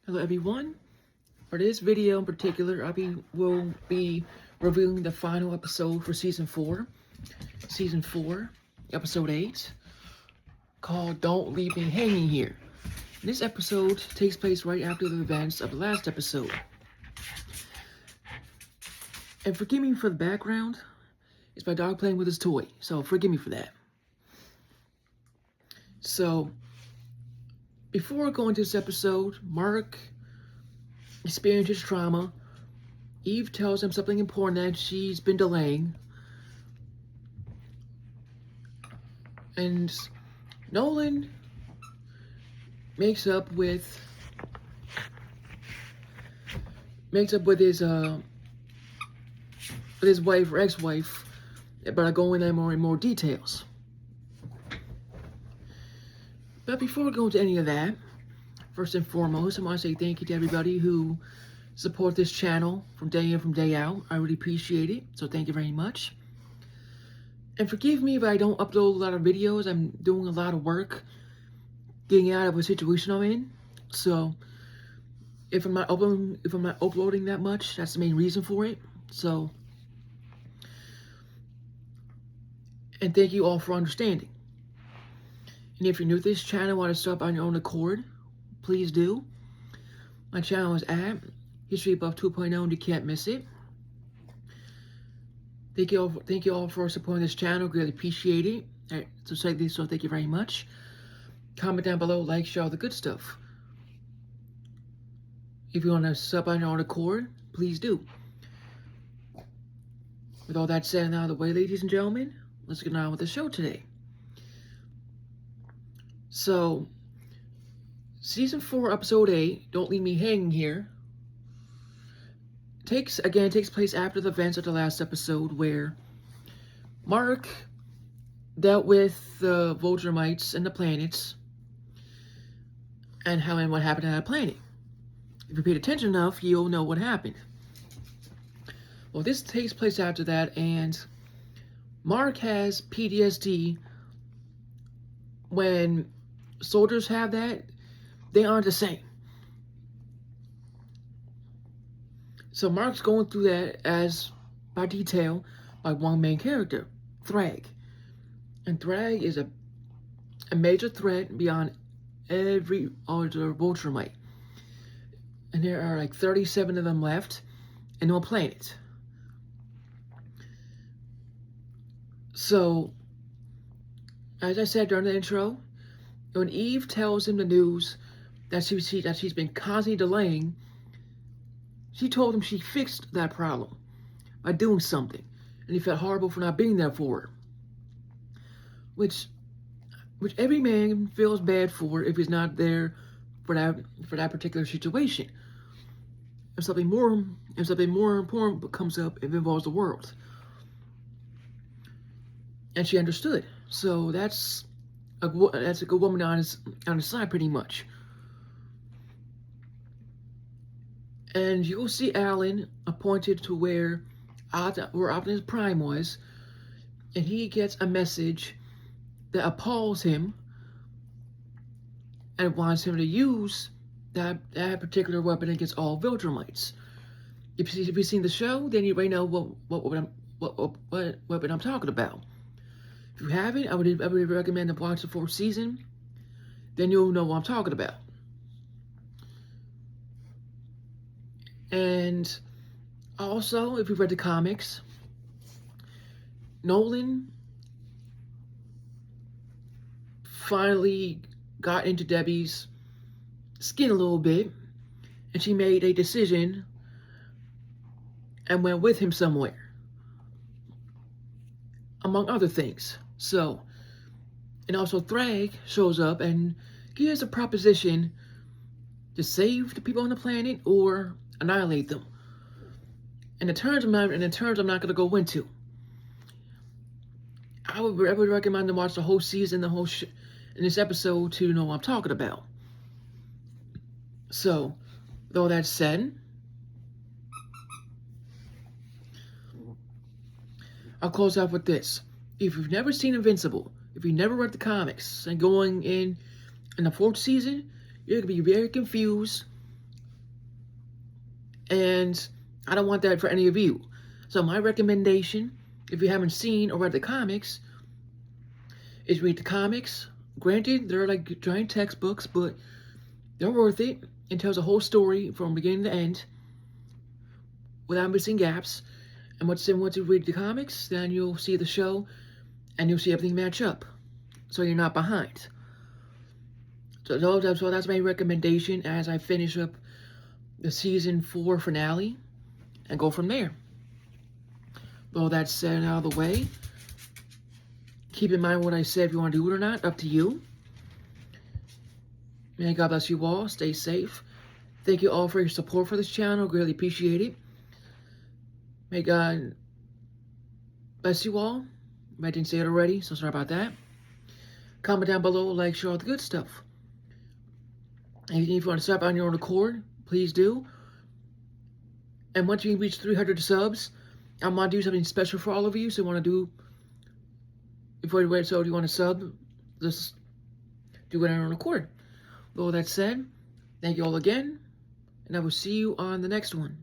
Hello everyone. For this video in particular, will be reviewing the final episode for Season 4, Episode 8, called Don't Leave Me Hanging Here. This episode takes place right after the events of the last episode. And forgive me for the background, it's my dog playing with his toy, so forgive me for that. So, before going to this episode, Mark experiences trauma. Eve tells him something important that she's been delaying. And Nolan makes up with his wife or ex-wife, but I go into more details. But before we go into any of that, first and foremost, I want to say thank you to everybody who support this channel from day in, from day out. I really appreciate it, so thank you very much. And forgive me if I don't upload a lot of videos. I'm doing a lot of work getting out of a situation I'm in. So if I'm not uploading that much, that's the main reason for it. So, and thank you all for understanding. And if you're new to this channel and want to start on your own accord, please do. My channel is at History Buff 2.0 and you can't miss it. Thank you all for supporting this channel. Really appreciate it. Alright, so thank you very much. Comment down below, like, share all the good stuff. If you want to sub on your own accord, please do. With all that said and out of the way, ladies and gentlemen, let's get on with the show today. So, Season 4, Episode 8, Don't Leave Me Hanging Here, takes place after the events of the last episode where Mark dealt with the Vulturemites and the planets and what happened on that planet. If you paid attention enough, you'll know what happened. Well, this takes place after that, and Mark has PTSD. When soldiers have that, they aren't the same. So Mark's going through that by detail by one main character, Thrag. And Thrag is a major threat beyond every other Vulturemite. And there are like 37 of them left and no planet. So, as I said during the intro, when Eve tells him the news that she's been constantly delaying, she told him she fixed that problem by doing something, and he felt horrible for not being there for her. Which every man feels bad for if he's not there for that particular situation. If something more important comes up, it involves the world. And she understood. So that's a good woman on his side, pretty much. And you'll see Alan appointed to where Optimus Prime was, and he gets a message that appalls him and wants him to use that particular weapon against all Vulturemites. If you've seen the show, then you already know what weapon I'm talking about. If you haven't, I would recommend to watch the 4th season. Then you'll know what I'm talking about. And also, if you've read the comics, Nolan finally got into Debbie's skin a little bit, and she made a decision and went with him somewhere, among other things. So, and also Thrag shows up and gives a proposition to save the people on the planet or annihilate them. And the terms I'm not going to go into. I would recommend to watch the whole season, in this episode to know what I'm talking about. So, with all that said, I'll close out with this. If you've never seen Invincible, if you've never read the comics, and going in the 4th season, you're going to be very confused And I don't want that for any of you. So my recommendation, if you haven't seen or read the comics, is read the comics. Granted, they're like giant textbooks, but they're worth it. It tells a whole story from beginning to end without missing gaps. And once you read the comics, then you'll see the show and you'll see everything match up. So you're not behind. So that's my recommendation as I finish up the season 4 finale and go from there. With all that said out of the way, keep in mind what I said. If you want to do it or not, up to you. May God bless you all. Stay safe. Thank you all for your support for this channel. Greatly appreciate it. May God bless you all. I didn't say it already, so sorry about that. Comment down below, like, share all the good stuff. And if you want to sub on your own accord, please do. And once we reach 300 subs, I'm going to do something special for all of you. So you want to do, before you wait, so if you want to sub, just do it on your own accord. With all that said, thank you all again, and I will see you on the next one.